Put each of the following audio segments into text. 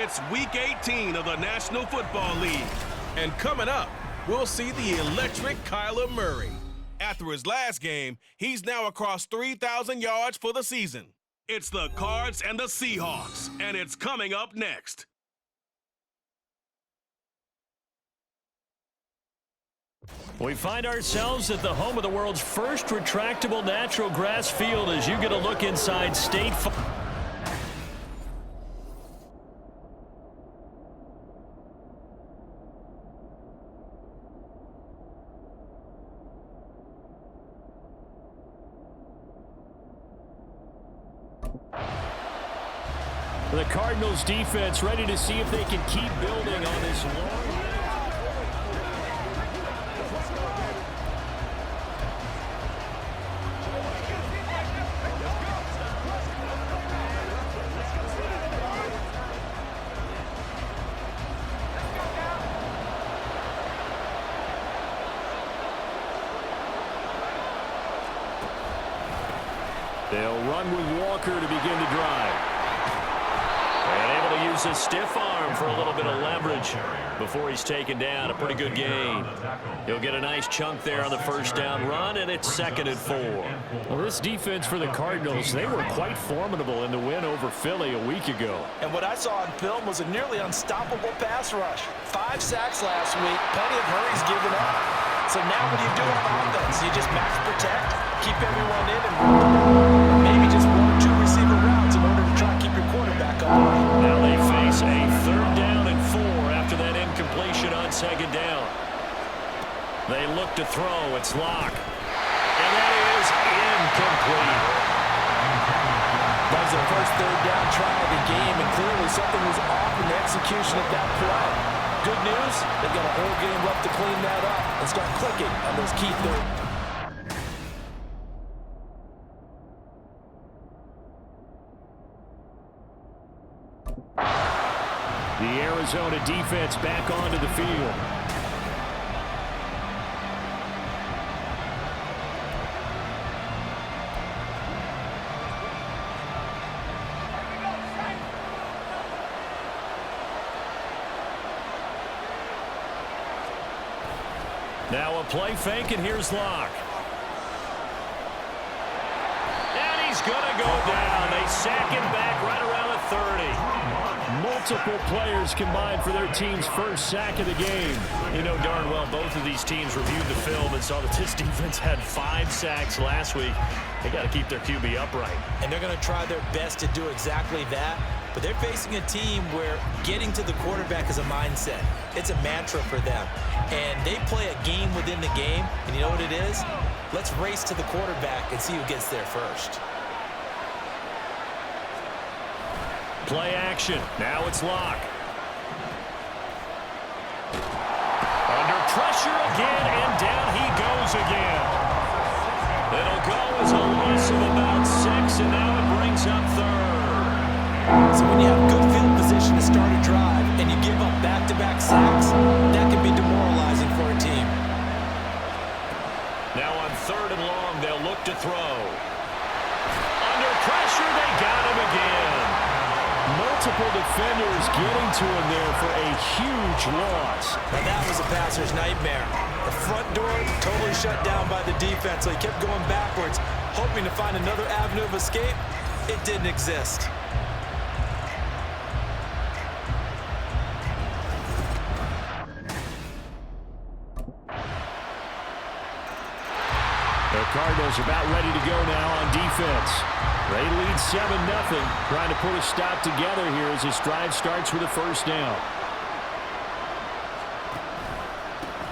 It's Week 18 of the National Football League. And coming up, we'll see the electric Kyler Murray. After his last game, he's now across 3,000 yards for the season. It's the Cards and the Seahawks, and it's coming up next. We find ourselves at the home of the world's first retractable natural grass field as you get a look inside State Farm. The Cardinals defense ready to see if they can keep building on this long. They'll run with Walker to begin the drive. And able to use his stiff arm for a little bit of leverage before he's taken down. A pretty good gain. He'll get a nice chunk there on the first down run, and it's 2nd and 4. Well, this defense for the Cardinals, they were quite formidable in the win over Philly a week ago. And what I saw on film was a nearly unstoppable pass rush. 5 sacks last week, plenty of hurries given up. So now what do you do on offense? You just max protect, keep everyone in, and maybe just 1 or 2 receiver routes in order to try and keep your quarterback upright. Now they face a 3rd down and 4 after that incompletion on 2nd down. They look to throw. It's Locke. And that is incomplete. That was their first 3rd down try of the game, and clearly something was off in the execution of that play. Good news, they've got a whole game left to clean that up and start clicking on those key third. The Arizona defense back onto the field. Now a play fake, and here's Locke. And he's going to go down. They sack him back right around the 30. Multiple players combined for their team's first sack of the game. You know darn well both of these teams reviewed the film and saw that this defense had 5 sacks last week. They got to keep their QB upright. And they're going to try their best to do exactly that. But they're facing a team where getting to the quarterback is a mindset. It's a mantra for them. And they play a game within the game. And you know what it is? Let's race to the quarterback and see who gets there first. Play action. Now it's Locke. Under pressure again, and down he goes again. It'll go as a loss of about 6, and now it brings up 3rd. So when you have good field position to start a drive and you give up back-to-back sacks, that can be demoralizing for a team. Now on 3rd and long, they'll look to throw. Under pressure, they got him again. Multiple defenders getting to him there for a huge loss. And that was a passer's nightmare. The front door totally shut down by the defense, so he kept going backwards, hoping to find another avenue of escape. It didn't exist. The Cardinals about ready to go now on defense. They lead 7-0, trying to put a stop together here as this drive starts with a 1st down.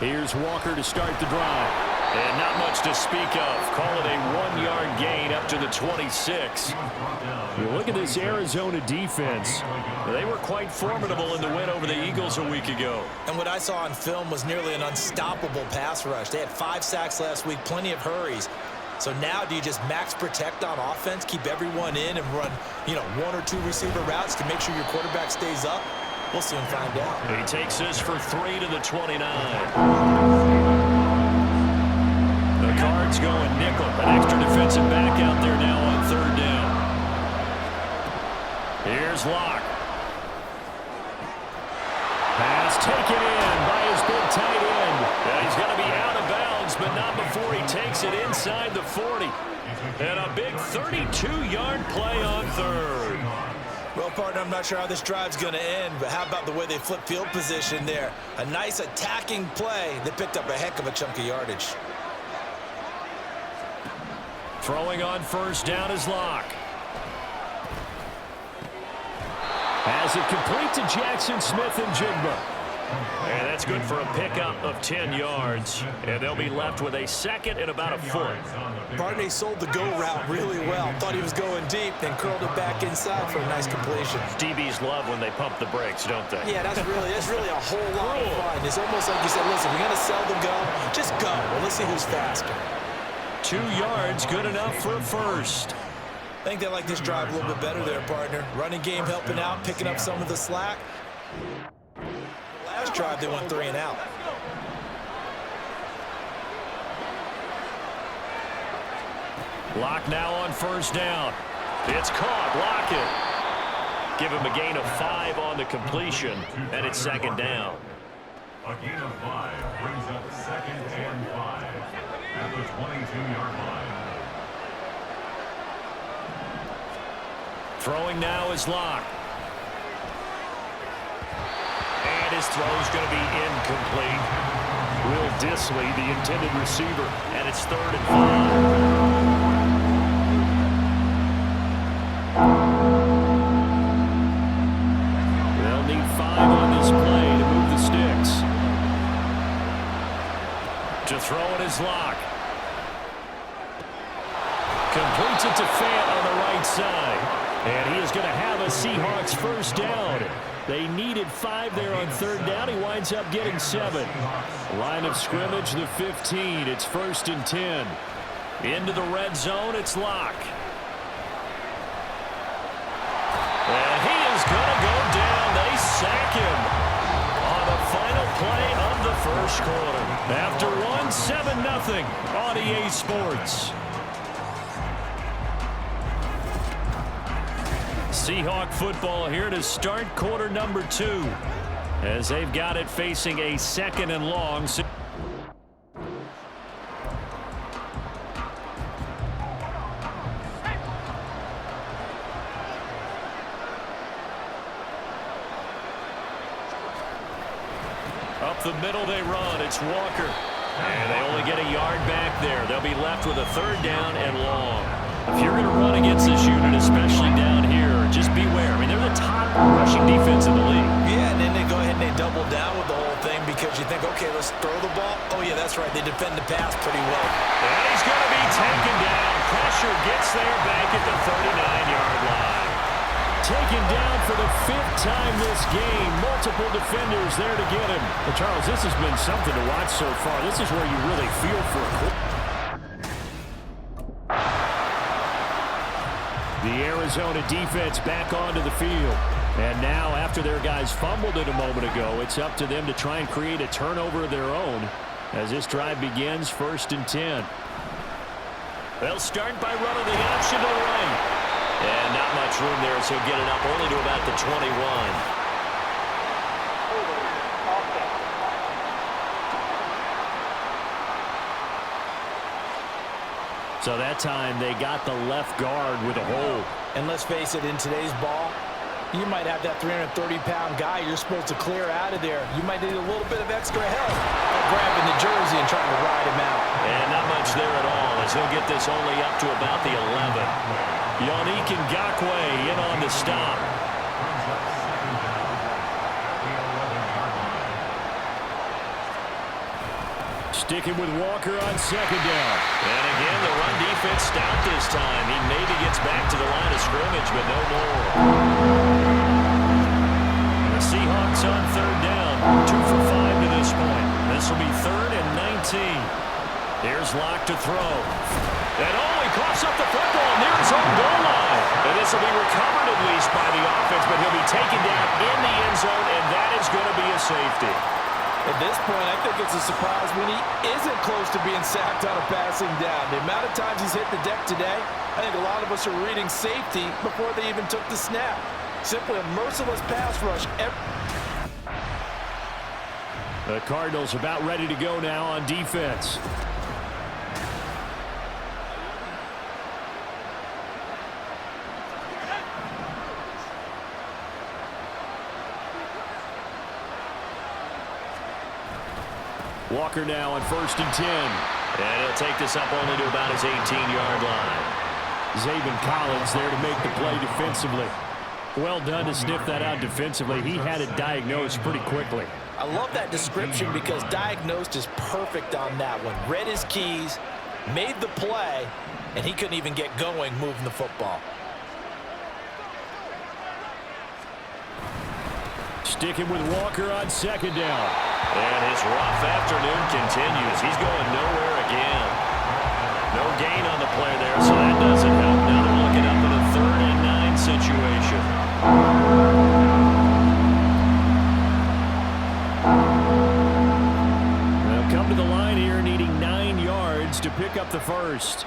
Here's Walker to start the drive. And not much to speak of. Call it a 1-yard gain up to the 26. You look at this Arizona defense. They were quite formidable in the win over the Eagles a week ago. And what I saw on film was nearly an unstoppable pass rush. They had 5 sacks last week, plenty of hurries. So now do you just max protect on offense, keep everyone in, and run, 1 or 2 receiver routes to make sure your quarterback stays up? We'll soon find out. He takes this for 3 to the 29. The Cards going nickel. An extra defensive back out there now on 3rd down. Here's Locke. Pass taken in by his big tight end. Yeah, he's going to be out of bounds, but not before he takes it inside the 40. And a big 32-yard play on third. Well, partner, I'm not sure how this drive's going to end, but how about the way they flip field position there? A nice attacking play. They picked up a heck of a chunk of yardage. Throwing on first down is Locke. Has it complete to Jackson Smith and Jigba. And that's good for a pickup of 10 yards. And they'll be left with a second and about a foot. Partner sold the go route really well. Thought he was going deep, then curled it back inside for a nice completion. DBs love when they pump the brakes, don't they? Yeah, that's really a whole lot of fun. It's almost like you said, listen, we're going to sell the go. Just go. Well, let's see who's faster. 2 yards, good enough for a first. I think they like this drive a little bit better there, partner. Running game helping out, picking up some of the slack. Last drive, they went 3 and out. Locke now on first down. It's caught. Lockett. Give him a gain of 5 on the completion, and it's second down. A gain of 5 brings up second and 5 at the 22-yard line. Throwing now is Locke. And his throw's going to be incomplete. Will Disley, the intended receiver, and it's 3rd and 5. They'll need 5 on this play to move the sticks. To throw it is Locke. Completes it to Fant on the right side. And he is going to have a Seahawks first down. They needed 5 there on 3rd down. He winds up getting 7. Line of scrimmage, the 15. It's 1st and 10. Into the red zone, it's Locke. And he is going to go down. They sack him on the final play of the first quarter. After 7-0 on EA Sports. Seahawk football here to start quarter number 2 as they've got it facing a 2nd and long. Up the middle they run. It's Walker. And they only get a yard back there. They'll be left with a 3rd down and long. If you're going to run against this unit, especially down here, just beware. I mean, they're the top rushing defense in the league. Yeah, and then they go ahead and they double down with the whole thing because you think, okay, let's throw the ball. Oh, yeah, that's right. They defend the pass pretty well. And he's going to be taken down. Pressure gets there back at the 39-yard line. Taken down for the 5th time this game. Multiple defenders there to get him. Well, Charles, this has been something to watch so far. This is where you really feel for a quarterback. The Arizona defense back onto the field. And now, after their guys fumbled it a moment ago, it's up to them to try and create a turnover of their own as this drive begins 1st and 10. They'll start by running the option to the right. And not much room there, so get it up only to about the 21. So that time they got the left guard with a hold. And let's face it, in today's ball, you might have that 330-pound guy you're supposed to clear out of there. You might need a little bit of extra help grabbing the jersey and trying to ride him out. And not much there at all as he'll get this only up to about the 11. Yannick Ngakoue in on the stop. Sticking with Walker on 2nd down. And again, the run defense stout this time. He maybe gets back to the line of scrimmage, but no more. The Seahawks on 3rd down. 2 for 5 to this point. This will be 3rd and 19. Here's Locke to throw. And he coughs up the football near his own goal line. And this will be recovered at least by the offense, but he'll be taken down in the end zone, and that is going to be a safety. At this point, I think it's a surprise when he isn't close to being sacked on a passing down. The amount of times he's hit the deck today, I think a lot of us are reading safety before they even took the snap. Simply a merciless pass rush. The Cardinals about ready to go now on defense. Walker now on 1st and 10. And he'll take this up only to about his 18-yard line. Zaven Collins there to make the play defensively. Well done to sniff that out defensively. He had it diagnosed pretty quickly. I love that description because diagnosed is perfect on that one. Read his keys, made the play, and he couldn't even get going moving the football. Sticking with Walker on 2nd down. And his rough afternoon continues. He's going nowhere again. No gain on the play there, so that doesn't help. Now they're looking up at a 3rd and 9 situation. They'll come to the line here needing 9 yards to pick up the first.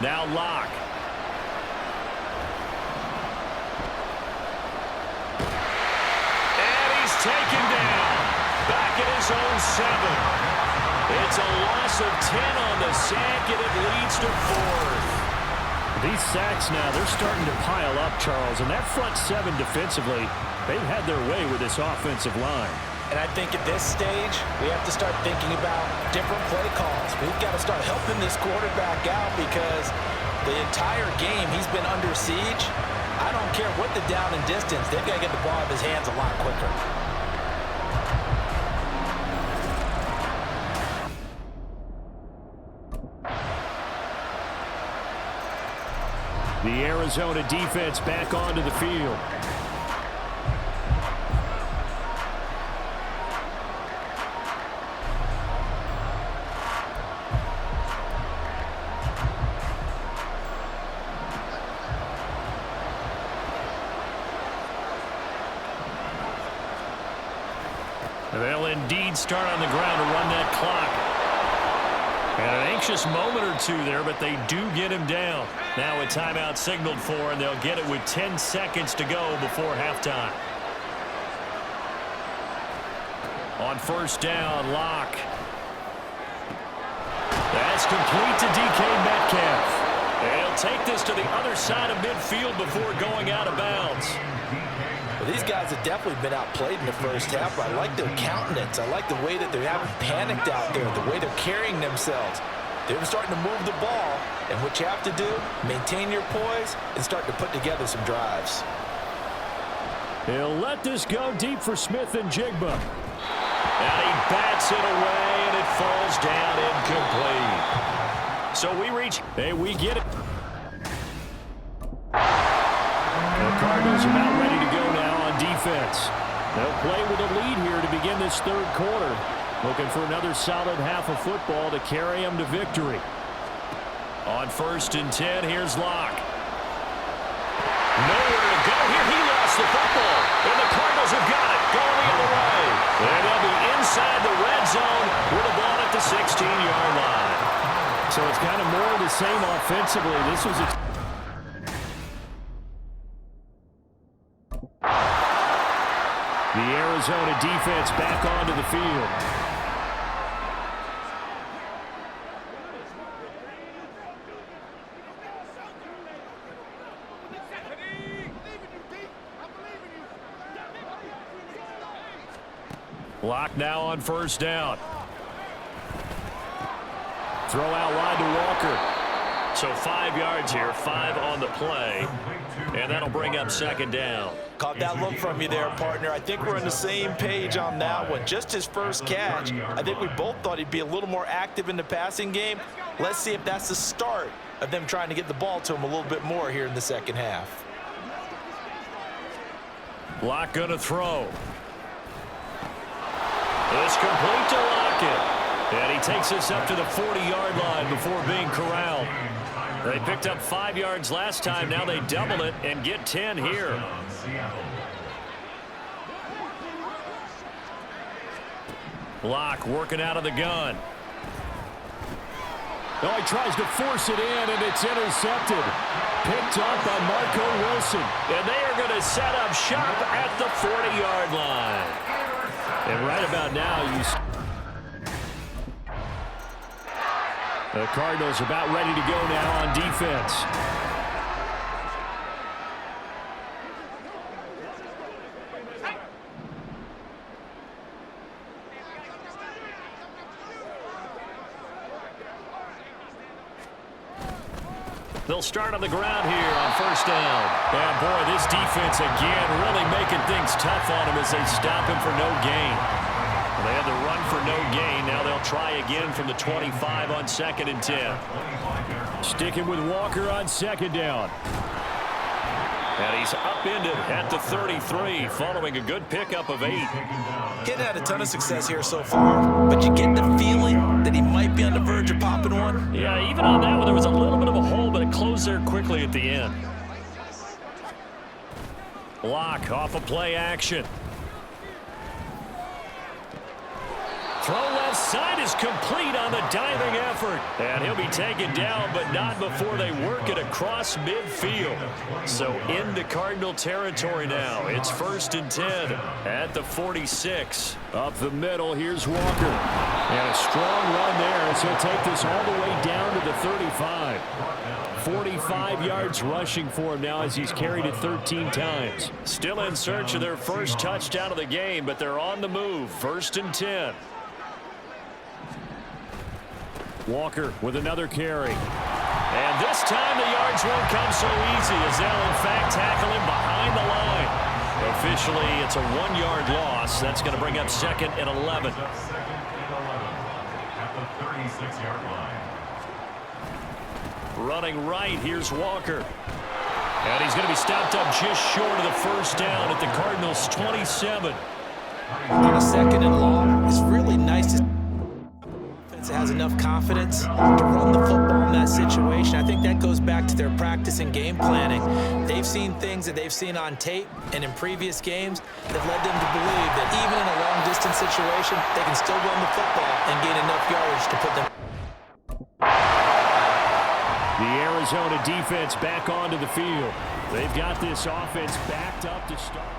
Now Locke. Taken down. Back at his own 7. It's a loss of 10 on the sack, and it leads to 4th. These sacks now, they're starting to pile up, Charles. And that front 7 defensively, they've had their way with this offensive line. And I think at this stage, we have to start thinking about different play calls. We've got to start helping this quarterback out because the entire game he's been under siege. I don't care what the down and distance, they've got to get the ball out of his hands a lot quicker. The Arizona defense back onto the field. They'll indeed start on the ground to run that clock. And an anxious moment or two there, but they do get him down. Now a timeout signaled for, and they'll get it with 10 seconds to go before halftime. On 1st down, Locke. That's complete to DK Metcalf. They'll take this to the other side of midfield before going out of bounds. Well, these guys have definitely been outplayed in the first half, but I like their countenance. I like the way that they haven't panicked out there, the way they're carrying themselves. They're starting to move the ball, and what you have to do, maintain your poise and start to put together some drives. He'll let this go deep for Smith and Jigba. And he bats it away, and it falls down incomplete. So we get it. The Cardinals about ready to go now on defense. They'll play with a lead here to begin this 3rd quarter. Looking for another solid half of football to carry them to victory. On 1st and 10, here's Locke. Nowhere to go here. He lost the football. And the Cardinals have got it. Going the other way. And they'll be inside the red zone with the ball at the 16-yard line. So it's kind of more of the same offensively. This was the Arizona defense back onto the field. Locke now on 1st down. Throw out wide to Walker. So 5 yards here, 5 on the play. And that'll bring up 2nd down. Caught that look from you there, partner. I think we're on the same page on that one. Just his first catch. I think we both thought he'd be a little more active in the passing game. Let's see if that's the start of them trying to get the ball to him a little bit more here in the second half. Locke gonna throw. It's complete to Lockett. And he takes this up to the 40-yard line before being corralled. They picked up 5 yards last time. Now they double it and get 10 here. Locke working out of the gun. Oh, he tries to force it in, and it's intercepted. Picked off by Marco Wilson. And they are going to set up shop at the 40-yard line. And right about now, the Cardinals about ready to go now on defense. They'll start on the ground here on first down. And boy, this defense again really making things tough on him as they stop him for no gain. They had the run for no gain. Now they'll try again from the 25 on 2nd and 10. Sticking with Walker on 2nd down. And he's upended at the 33 following a good pickup of 8. Kid had a ton of success here so far, but you get the feeling that he might be on the verge of popping one. Yeah, even on that one, there was a little bit of a hole, but it closed there quickly at the end. Block off of play action. Throw left side is complete on the diving effort. And he'll be taken down, but not before they work it across midfield. So into Cardinal territory now. It's 1st and 10 at the 46. Up the middle, here's Walker. And a strong run there as he'll take this all the way down to the 35. 45 yards rushing for him now as he's carried it 13 times. Still in search of their first touchdown of the game, but they're on the move. 1st and 10. Walker with another carry. And this time the yards won't come so easy as they'll in fact tackle him behind the line. Officially, it's a 1-yard loss. That's going to bring up 2nd and 11. At the 36-yard line. Running right, here's Walker. And he's going to be stopped up just short of the first down at the Cardinals' 27. On a 2nd and long, it's really nice to has enough confidence to run the football in that situation. I think that goes back to their practice and game planning. They've seen things that they've seen on tape and in previous games that led them to believe that even in a long-distance situation, they can still run the football and gain enough yardage to put them. The Arizona defense back onto the field. They've got this offense backed up to start.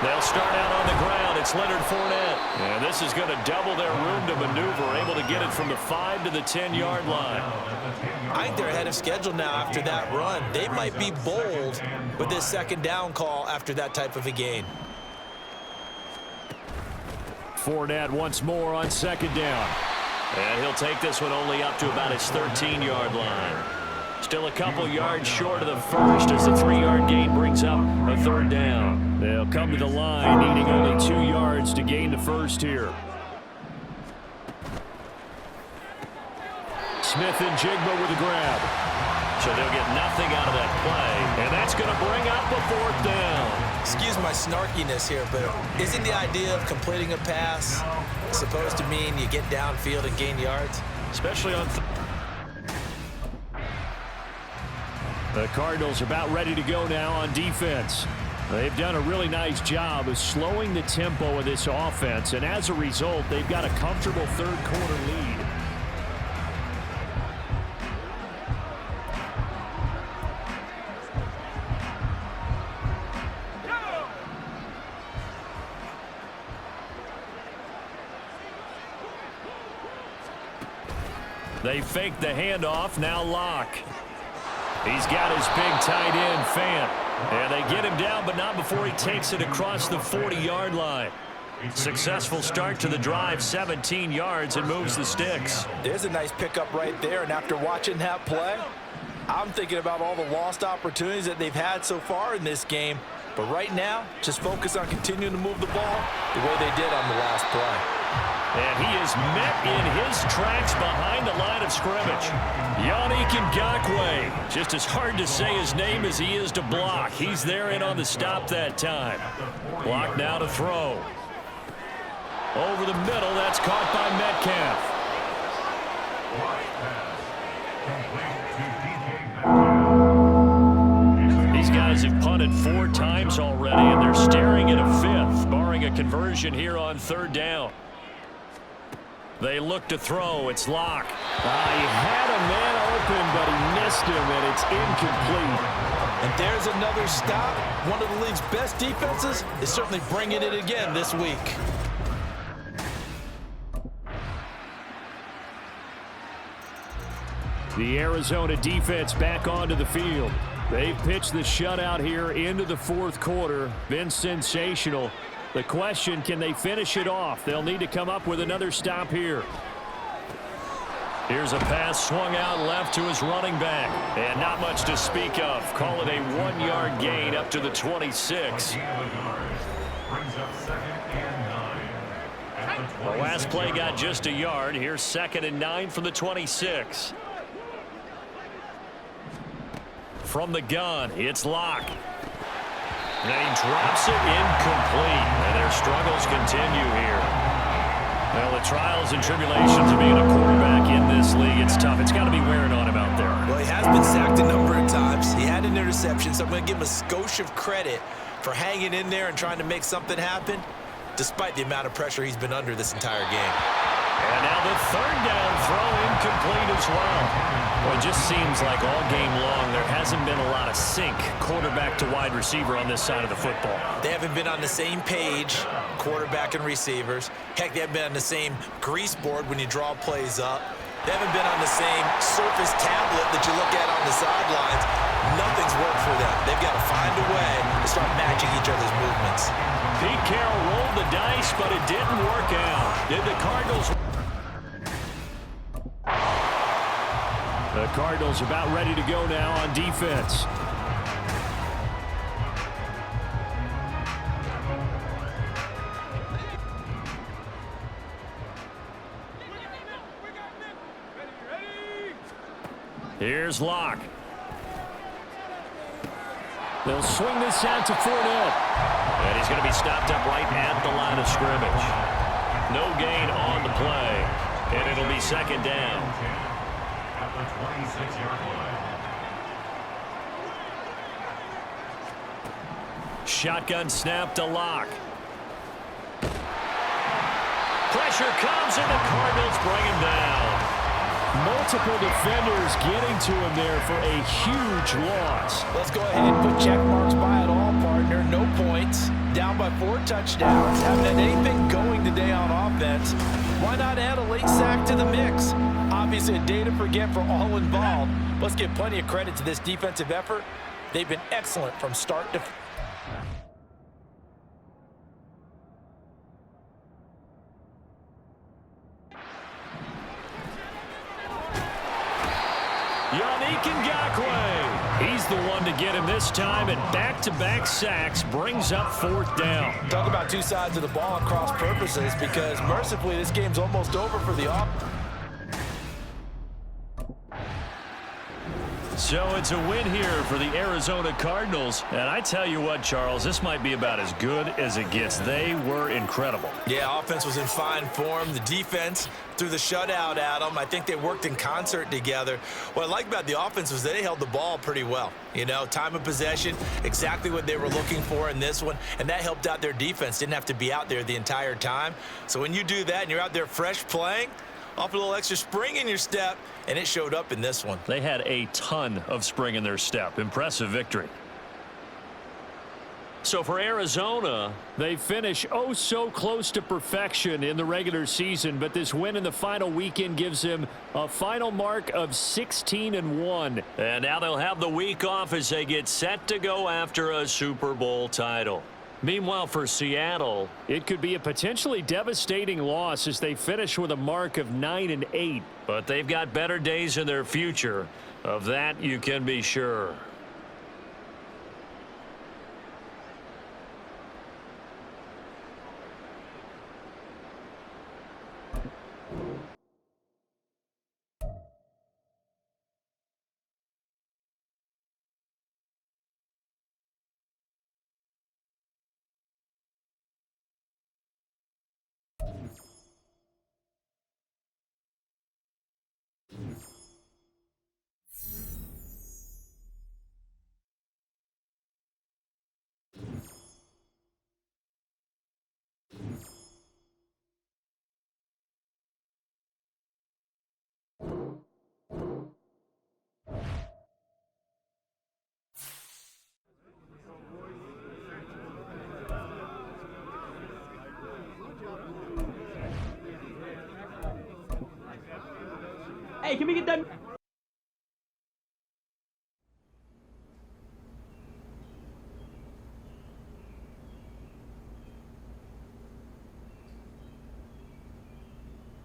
They'll start out on the ground. It's Leonard Fournette. And this is going to double their room to maneuver, able to get it from the 5 to the 10-yard line. I think they're ahead of schedule now after that run. They might be bold with this 2nd down call after that type of a gain. Fournette once more on 2nd down. And he'll take this one only up to about his 13-yard line. Still a couple yards short of the first as the 3-yard gain brings up a 3rd down. They'll come to the line, needing only 2 yards to gain the first here. Smith and Jigba with a grab. So they'll get nothing out of that play, and that's going to bring up a 4th down. Excuse my snarkiness here, but isn't the idea of completing a pass supposed to mean you get downfield and gain yards? Especially on the Cardinals about ready to go now on defense. They've done a really nice job of slowing the tempo of this offense, and as a result, they've got a comfortable 3rd quarter lead. They fake the handoff, now Locke. He's got his big tight end, Fant. And they get him down, but not before he takes it across the 40-yard line. Successful start to the drive, 17 yards, and moves the sticks. There's a nice pickup right there, and after watching that play, I'm thinking about all the lost opportunities that they've had so far in this game. But right now, just focus on continuing to move the ball the way they did on the last play. And he is met in his tracks behind the line of scrimmage. Yannick Ngakoue, just as hard to say his name as he is to block. He's there in on the stop that time. Block now to throw. Over the middle, that's caught by Metcalf. These guys have punted run it 4 times already, and they're staring at a 5th, barring a conversion here on 3rd down. They look to throw. It's Locke. He had a man open, but he missed him, and it's incomplete. And there's another stop. One of the league's best defenses is certainly bringing it again this week. The Arizona defense back onto the field. They've pitched the shutout here into the 4th quarter. Been sensational. The question, can they finish it off? They'll need to come up with another stop here. Here's a pass swung out left to his running back. And not much to speak of. Call it a 1-yard gain up to the 26. Brings up 2nd and 9. At The last play got just a yard. Here's 2nd and 9 from the 26. From the gun, it's Locke. And he drops it incomplete. And their struggles continue here. Well, the trials and tribulations of being a quarterback in this league, it's tough. It's got to be wearing on him out there. Well, he has been sacked a number of times. He had an interception, so I'm going to give him a skosh of credit for hanging in there and trying to make something happen, despite the amount of pressure he's been under this entire game. And now the 3rd down throw incomplete as well. Well, it just seems like all game long there hasn't been a lot of sync quarterback to wide receiver on this side of the football. They haven't been on the same page, quarterback and receivers. Heck, they haven't been on the same grease board when you draw plays up. They haven't been on the same surface tablet that you look at on the sidelines. Nothing's worked for them. They've got to find a way to start matching each other's movements. Pete Carroll rolled the dice, but it didn't work out. Did the Cardinals... The Cardinals about ready to go now on defense. Here's Locke. They'll swing this out to Fournette. And he's going to be stopped up right at the line of scrimmage. No gain on the play. And it'll be 2nd down. At the 26-yard line. Shotgun snap to Locke. Pressure comes, and the Cardinals bring him down. Multiple defenders getting to him there for a huge loss. Let's go ahead and put check marks by it all, partner. No points. Down by 4 touchdowns. Haven't had anything going today on offense. Why not add a late sack to the mix? Obviously a day to forget for all involved. Let's give plenty of credit to this defensive effort. They've been excellent from start to finish. Yannick Ngakoue. He's the one to get him this time, and back-to-back sacks brings up 4th down. Talk about two sides of the ball at cross purposes, because mercifully this game's almost over for the offense. So it's a win here for the Arizona Cardinals. And I tell you what, Charles, this might be about as good as it gets. They were incredible. Yeah, offense was in fine form. The defense threw the shutout at them. I think they worked in concert together. What I like about the offense was they held the ball pretty well. You know, time of possession, exactly what they were looking for in this one. And that helped out their defense. Didn't have to be out there the entire time. So when you do that and you're out there fresh playing, off a little extra spring in your step, and it showed up in this one. They had a ton of spring in their step. Impressive victory. So for Arizona, they finish oh so close to perfection in the regular season, but this win in the final weekend gives them a final mark of 16-1. And now they'll have the week off as they get set to go after a Super Bowl title. Meanwhile, for Seattle, it could be a potentially devastating loss as they finish with a mark of 9-8. But they've got better days in their future. Of that, you can be sure. Hey, can we get that?